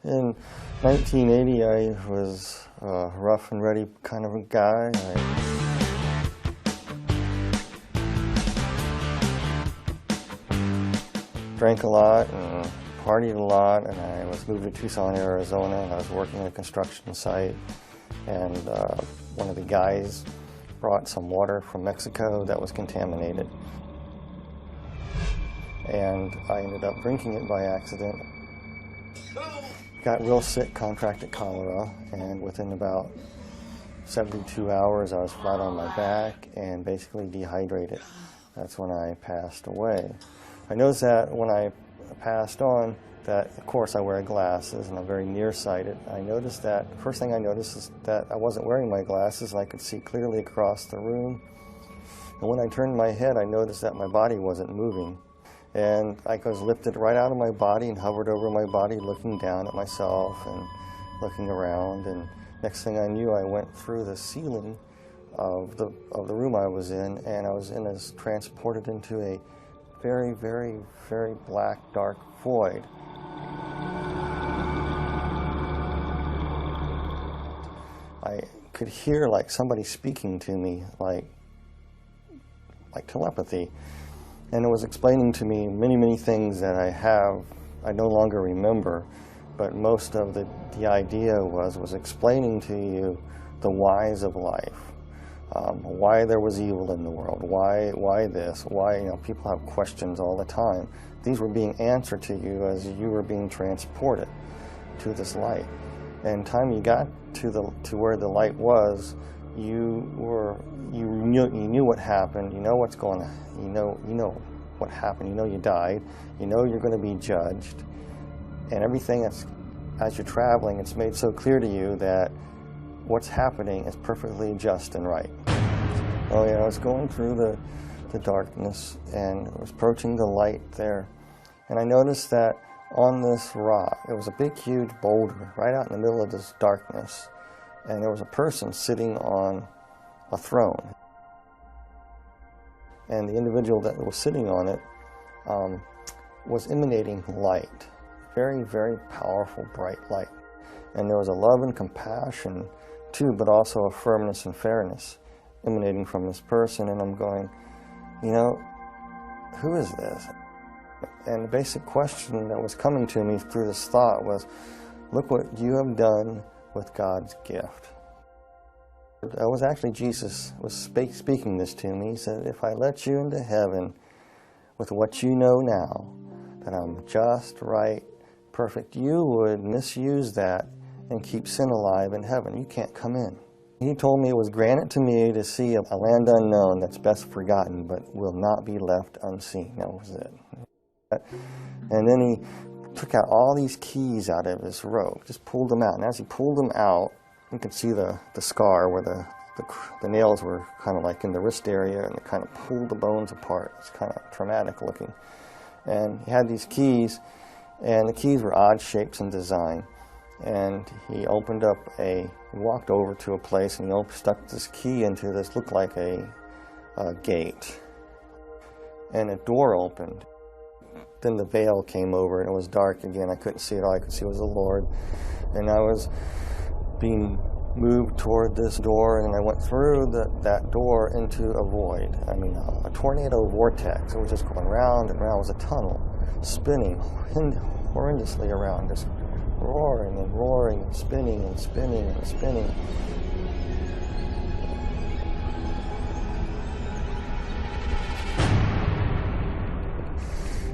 In 1980, I was a rough and ready kind of a guy. I drank a lot and partied a lot, and I was moved to Tucson, Arizona, and I was working at a construction site, and one of the guys brought some water from Mexico that was contaminated. And I ended up drinking it by accident. Got real sick, contracted cholera, and within about 72 hours I was flat on my back and basically dehydrated. That's when I passed away. I noticed that when I passed on that, of course, I wear glasses and I'm very nearsighted. I noticed that, the first thing I noticed is that I wasn't wearing my glasses and I could see clearly across the room. And when I turned my head, I noticed that my body wasn't moving. And I was lifted right out of my body and hovered over my body, looking down at myself and looking around. And next thing I knew, I went through the ceiling of the room I was in, and I was transported into a very, very, very black, dark void. I could hear like somebody speaking to me, like telepathy. And it was explaining to me many, many things that I no longer remember, but most of the idea was explaining to you the whys of life, why there was evil in the world, why this, why, people have questions all the time. These were being answered to you as you were being transported to this light. And time you got to where the light was, you knew what happened. You know what's going on. You know what happened. You know you died. You know you're going to be judged. And everything as you're traveling, it's made so clear to you that what's happening is perfectly just and right. Oh yeah, I was going through the darkness and I was approaching the light there. And I noticed that on this rock, it was a big, huge boulder right out in the middle of this darkness. And there was a person sitting on a throne. And the individual that was sitting on it was emanating light. Very, very powerful, bright light. And there was a love and compassion too, but also a firmness and fairness emanating from this person. And I'm going, who is this? And the basic question that was coming to me through this thought was, look what you have done with God's gift. That was actually Jesus was speaking this to me. He said, if I let you into heaven with what you know now, that I'm just, right, perfect, you would misuse that and keep sin alive in heaven. You can't come in. He told me it was granted to me to see a land unknown that's best forgotten, but will not be left unseen. That was it. And then he took out all these keys out of his robe, just pulled them out. And as he pulled them out, you could see the scar where the nails were kind of like in the wrist area, and it kind of pulled the bones apart. It's kind of traumatic looking. And he had these keys, and the keys were odd shapes and design. And he walked over to a place, and he stuck this key into this, looked like a gate. And a door opened. Then the veil came over, and it was dark again. I couldn't see it. All I could see was the Lord. And I was being moved toward this door, and I went through that door into a void. I mean, a tornado vortex. It was just going round and round. It was a tunnel, spinning horrendously around, just roaring and roaring and spinning and spinning and spinning.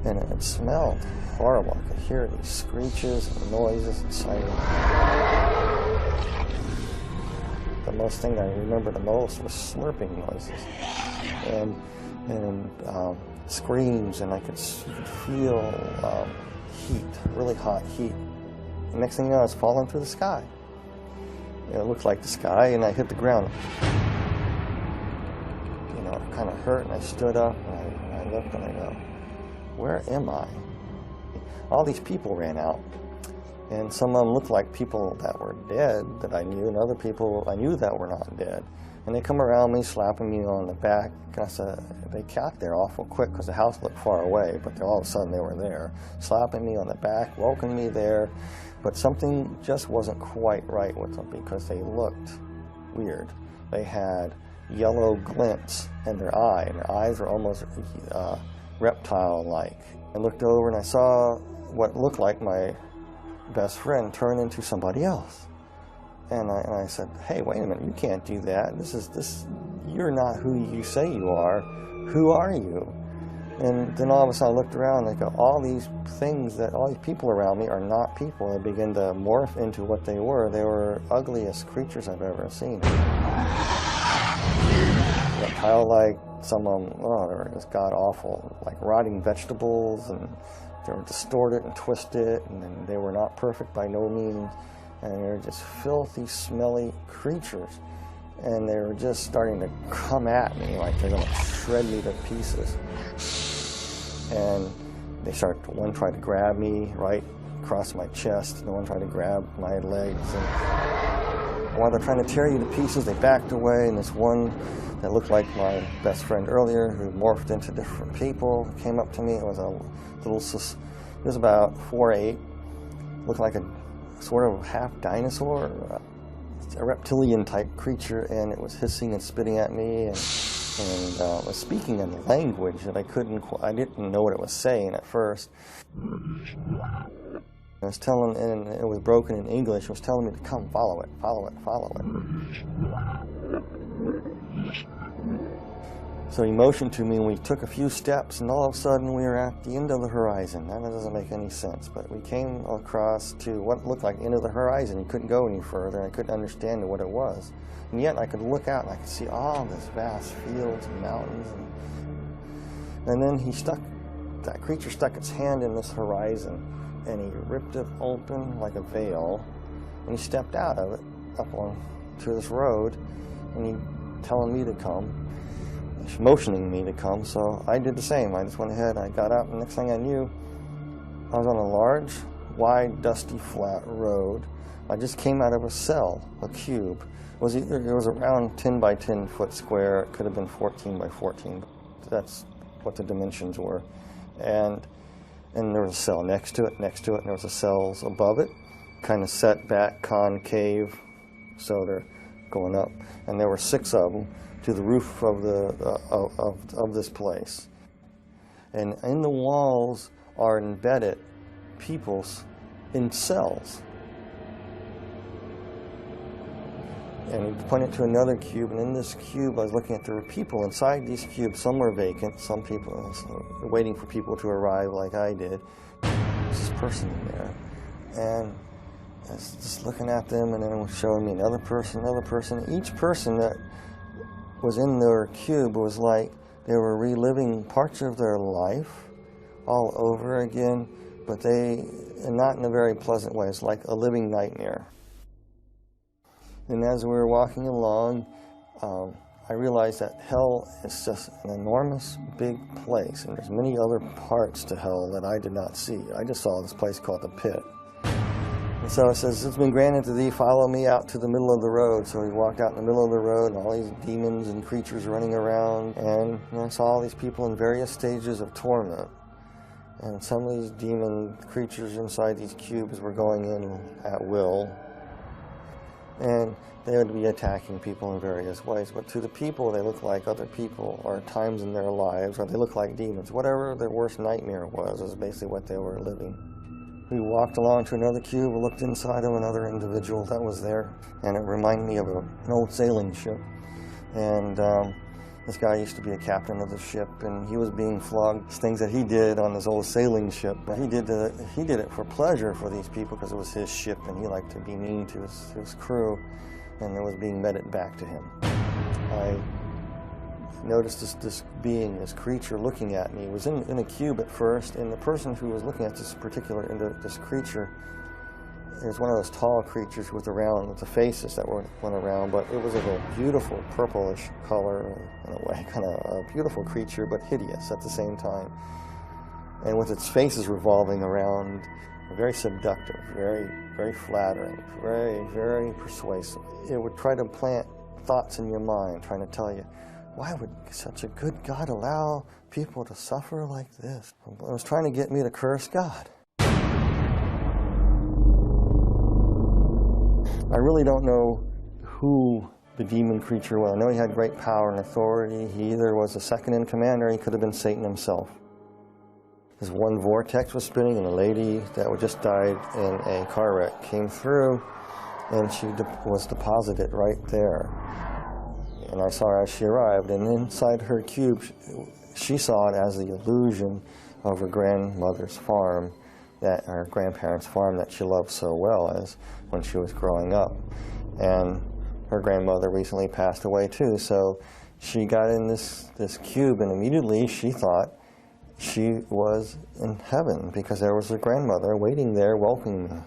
And it smelled horrible. I could hear these screeches and noises and sirens. The most thing I remember the most was slurping noises and screams, and I could feel heat, really hot heat. The next thing you know, I was falling through the sky. It looked like the sky, and I hit the ground. It kind of hurt, and I stood up, and I looked, and I go, where am I? All these people ran out, and some of them looked like people that were dead that I knew, and other people I knew that were not dead. And they come around me, slapping me on the back. And I said, they got there awful quick because the house looked far away, but all of a sudden they were there, slapping me on the back, welcoming me there. But something just wasn't quite right with them because they looked weird. They had yellow glints in their eye, and their eyes were almost reptile-like. I looked over and I saw what looked like my best friend turn into somebody else. And I said, hey, wait a minute, you can't do that. You're not who you say you are. Who are you? And then all of a sudden I looked around and I go, all these people around me are not people. They began to morph into what they were. They were ugliest creatures I've ever seen. Reptile-like, some of them, they were just god-awful, like rotting vegetables, and they were distorted and twisted, and then they were not perfect by no means. And they were just filthy, smelly creatures. And they were just starting to come at me like they're going to shred me to pieces. And one tried to grab me right across my chest, and the one tried to grab my legs. And while they're trying to tear you to pieces, they backed away, and this one that looked like my best friend earlier, who morphed into different people, came up to me. It was he was about 4'8", looked like a sort of half dinosaur, a reptilian type creature, and it was hissing and spitting at me, and was speaking in a language that I didn't know what it was saying at first. I was telling, and it was broken in English. It was telling me to come, follow it, follow it, follow it. So he motioned to me, and we took a few steps, and all of a sudden we were at the end of the horizon. That doesn't make any sense, but we came across to what looked like the end of the horizon. You couldn't go any further, and I couldn't understand what it was. And yet I could look out, and I could see all this vast fields and mountains. And then that creature stuck its hand in this horizon, and he ripped it open like a veil, and he stepped out of it up onto this road, and he telling me to come, motioning me to come. So I did the same. I just went ahead, and I got up, and next thing I knew, I was on a large, wide, dusty, flat road. I just came out of a cell, a cube. It was around 10 by 10 foot square. It could have been 14 by 14. That's what the dimensions were. And there was a cell next to it, and there was a cells above it, kind of set back, concave, so they're going up. And there were 6 of them to the roof of this place. And in the walls are embedded peoples in cells. And he pointed to another cube, and in this cube I was looking at, there were people inside these cubes. Some were vacant, some people waiting for people to arrive like I did. There's this person in there, and I was just looking at them, and then it was showing me another person. Each person that was in their cube was like they were reliving parts of their life all over again, but and not in a very pleasant way. It's like a living nightmare. And as we were walking along, I realized that hell is just an enormous big place, and there's many other parts to hell that I did not see. I just saw this place called the pit. And so it says, it's been granted to thee, follow me out to the middle of the road. So we walked out in the middle of the road, and all these demons and creatures running around, and I saw all these people in various stages of torment. And some of these demon creatures inside these cubes were going in at will. And they would be attacking people in various ways. But to the people, they look like other people, or times in their lives, or they look like demons. Whatever their worst nightmare was basically what they were living. We walked along to another cube, looked inside of another individual that was there, and it reminded me of an old sailing ship. And this guy used to be a captain of the ship, and he was being flogged. Things that he did on this old sailing ship, he did it for pleasure for these people because it was his ship, and he liked to be mean to his crew, and it was being meted back to him. I noticed this being, this creature looking at me. It was in a cube at first, and the person who was looking at this creature is one of those tall creatures with the faces that went around, but it was of a beautiful purplish color in a way, kind of a beautiful creature, but hideous at the same time. And with its faces revolving around, very seductive, very, very flattering, very, very persuasive. It would try to plant thoughts in your mind, trying to tell you, why would such a good God allow people to suffer like this? It was trying to get me to curse God. I really don't know who the demon creature was. I know he had great power and authority. He either was the second in command or he could have been Satan himself. This one vortex was spinning and a lady that had just died in a car wreck came through, and she was deposited right there. And I saw her as she arrived, and inside her cube, she saw it as the illusion of her grandmother's farm, her grandparents' farm that she loved so well as when she was growing up. And her grandmother recently passed away too, so she got in this cube, and immediately she thought she was in heaven because there was her grandmother waiting there welcoming her.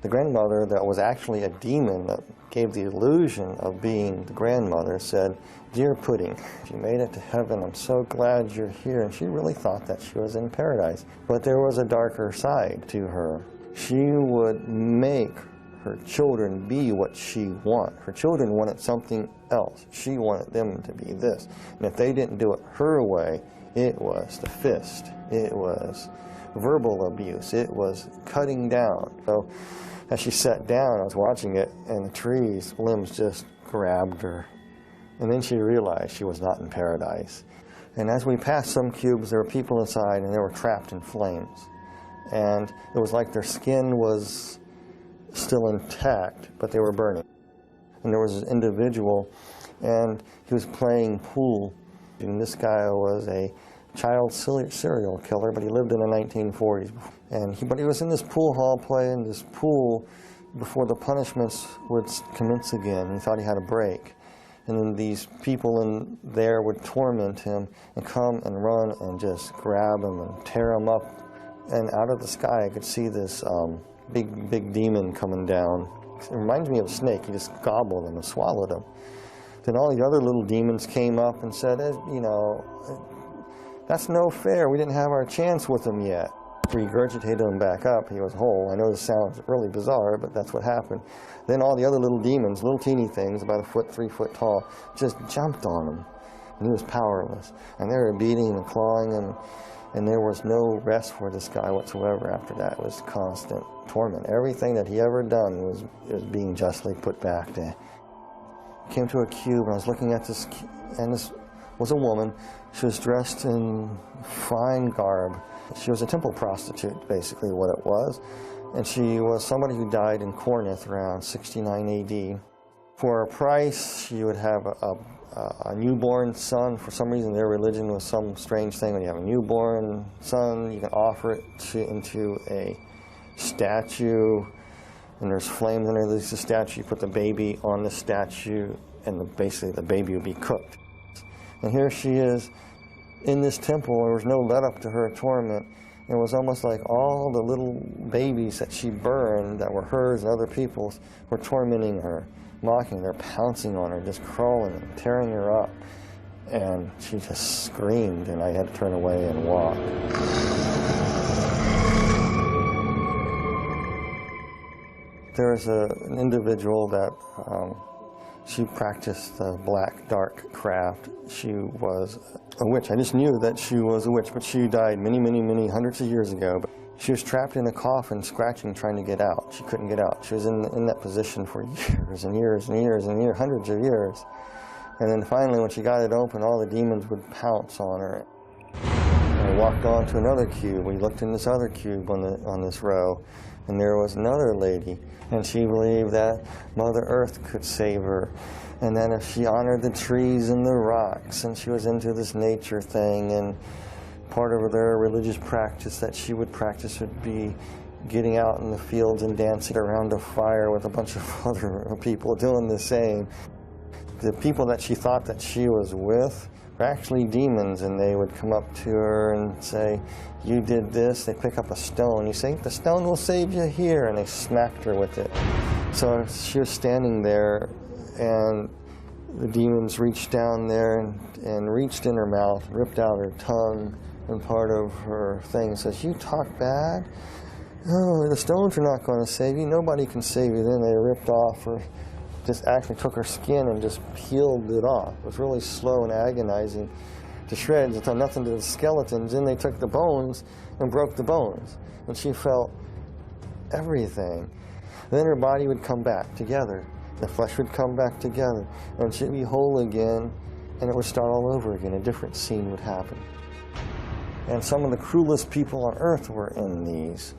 The grandmother that was actually a demon that gave the illusion of being the grandmother said, "Dear Pudding, you made it to heaven. I'm so glad you're here." And she really thought that she was in paradise. But there was a darker side to her. She would make her children be what she wanted. Her children wanted something else. She wanted them to be this. And if they didn't do it her way, it was the fist. It was verbal abuse. It was cutting down. So as she sat down, I was watching it, and the tree's limbs just grabbed her. And then she realized she was not in paradise. And as we passed some cubes, there were people inside, and they were trapped in flames. And it was like their skin was still intact, but they were burning. And there was an individual, and he was playing pool. And this guy was a child serial killer, but he lived in the 1940s. But he was in this pool hall playing this pool before the punishments would commence again. He thought he had a break. And then these people in there would torment him and come and run and just grab him and tear him up. And out of the sky, I could see this big demon coming down. It reminds me of a snake. He just gobbled him and swallowed him. Then all the other little demons came up and said, "That's no fair. We didn't have our chance with him yet." Regurgitated him back up. He was whole. I know this sounds really bizarre, but that's what happened. Then all the other little demons, little teeny things, about 3 foot tall, just jumped on him. And he was powerless. And they were beating and clawing him. And there was no rest for this guy whatsoever after that. It was constant torment. Everything that he ever done was being justly put back to him. I came to a cube, and I was looking at this, and this was a woman. She was dressed in fine garb. She was a temple prostitute, basically what it was. And she was somebody who died in Corinth around 69 AD. For a price, she would have a newborn son. For some reason, their religion was some strange thing. When you have a newborn son, you can offer it into a statue, and there's flames underneath the statue. You put the baby on the statue, and basically the baby would be cooked. And here she is in this temple. There was no let up to her torment. It was almost like all the little babies that she burned that were hers and other people's were tormenting her, mocking her, pouncing on her, just crawling and tearing her up. And she just screamed, and I had to turn away and walk. There was an individual that she practiced the black dark craft. She was a witch. I just knew that she was a witch, but she died many hundreds of years ago. But she was trapped in a coffin, scratching, trying to get out. She couldn't get out. She was in that position for years and years and years and years, hundreds of years. And then finally, when she got it open, all the demons would pounce on her. And I walked on to another cube. We looked in this other cube on this row, and there was another lady. And she believed that Mother Earth could save her, and that if she honored the trees and the rocks, and she was into this nature thing, and part of their religious practice that she would practice would be getting out in the fields and dancing around a fire with a bunch of other people doing the same. The people that she thought that she was with were actually demons, and they would come up to her and say, "You did this." They pick up a stone. You say, "The stone will save you here," and they smacked her with it. So she was standing there, and the demons reached down there and reached in her mouth, ripped out her tongue and part of her thing. Says, "You talk bad? Oh, the stones are not going to save you. Nobody can save you." Then they ripped off her, just actually took her skin and just peeled it off. It was really slow and agonizing to shreds. It had nothing to do with skeletons. Then they took the bones and broke the bones. And she felt everything. Then her body would come back together. The flesh would come back together, and she'd be whole again, and it would start all over again. A different scene would happen. And some of the cruelest people on earth were in these.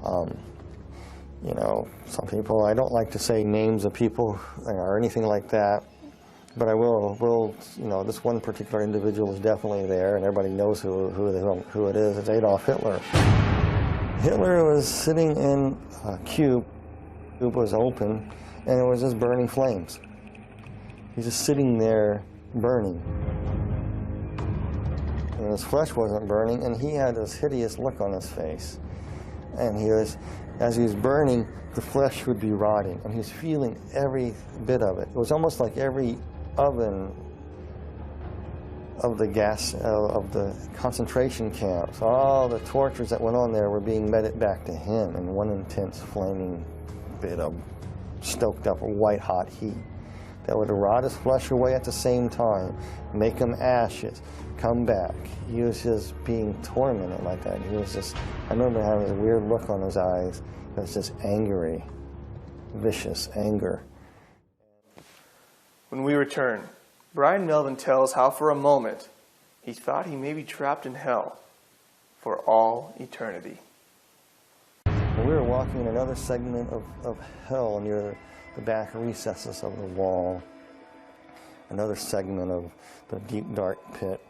You know, some people, I don't like to say names of people or anything like that, but I will, you know, this one particular individual is definitely there, and everybody knows who it is. It's Adolf Hitler. Hitler was sitting in a cube. The cube was open, and it was just burning flames. He's just sitting there burning. And his flesh wasn't burning, and he had this hideous look on his face. And he was, as he was burning, the flesh would be rotting, and he was feeling every bit of it. It was almost like every oven of the gas, of the concentration camps, all the tortures that went on there were being meted back to him in one intense flaming bit of stoked up white hot heat that would rot his flesh away at the same time, make him ashes, come back. He was just being tormented like that. He was just, I remember having a weird look on his eyes. It was just angry, vicious anger. When we return, Bryan Melvin tells how for a moment he thought he may be trapped in hell for all eternity. We were walking in another segment of hell near the back recesses of the wall, another segment of the deep dark pit.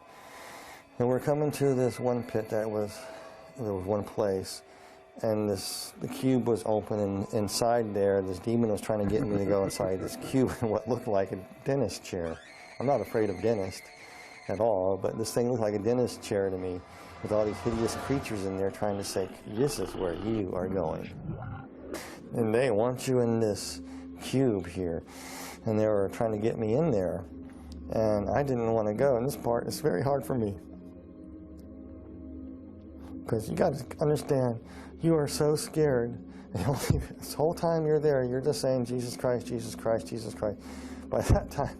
And we're coming to this one pit there was one place, and the cube was open, and inside there this demon was trying to get me to go inside this cube in what looked like a dentist chair. I'm not afraid of dentists at all, but this thing looked like a dentist chair to me, with all these hideous creatures in there trying to say, this is where you are going. And they want you in this cube here. And they were trying to get me in there. And I didn't want to go. And this part is very hard for me. Because you got to understand, you are so scared. And this whole time you're there, you're just saying, Jesus Christ, Jesus Christ, Jesus Christ. By that time,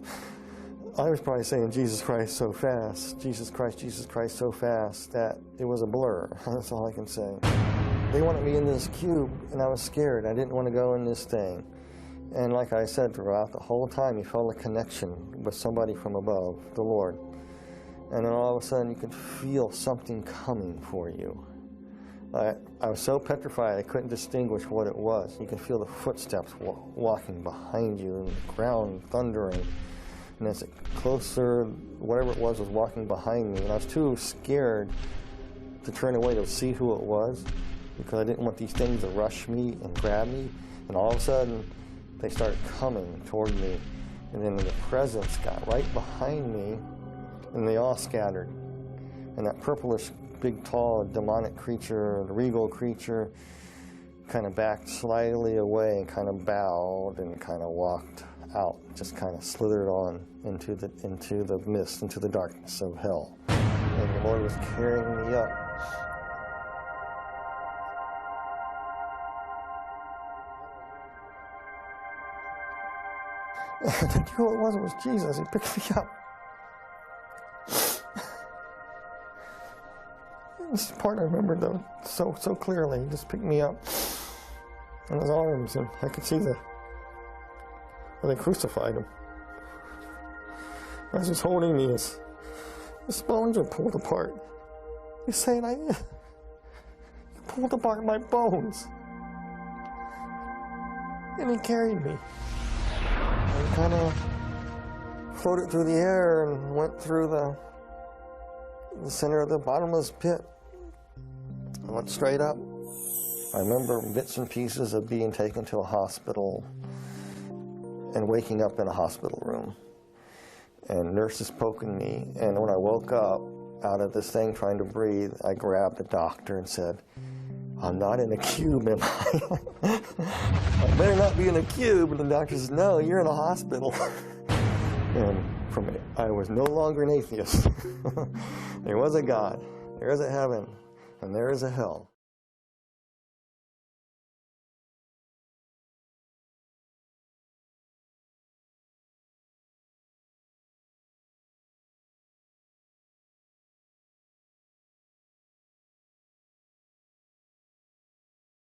I was probably saying Jesus Christ so fast, Jesus Christ so fast, that it was a blur. That's all I can say. They wanted me in this cube, and I was scared. I didn't want to go in this thing. And like I said, throughout the whole time, you felt a connection with somebody from above, the Lord. And then all of a sudden, you could feel something coming for you. I was so petrified, I couldn't distinguish what it was. You could feel the footsteps walking behind you, and the ground thundering. And as it closer, whatever it was walking behind me. And I was too scared to turn away to see who it was, because I didn't want these things to rush me and grab me. And all of a sudden, they started coming toward me. And then the presence got right behind me, and they all scattered. And that purplish, big, tall, demonic creature, the regal creature, kind of backed slightly away and kind of bowed and kind of walked out, just kind of slithered on into the mist, into the darkness of hell. And the Lord was carrying me up. And I think who it was Jesus. He picked me up. This part I remember though so clearly. He just picked me up in his arms, and I could see where they crucified him. As he's holding me, his bones are pulled apart. He's saying, you pulled apart my bones. And he carried me. And kind of floated through the air and went through the center of the bottomless pit. I went straight up. I remember bits and pieces of being taken to a hospital and waking up in a hospital room, and nurses poking me. And when I woke up out of this thing trying to breathe, I grabbed the doctor and said, I'm not in a cube, am I? I better not be in a cube. And the doctor says, no, you're in a hospital. And I was no longer an atheist. There was a God, there is a heaven, and there is a hell.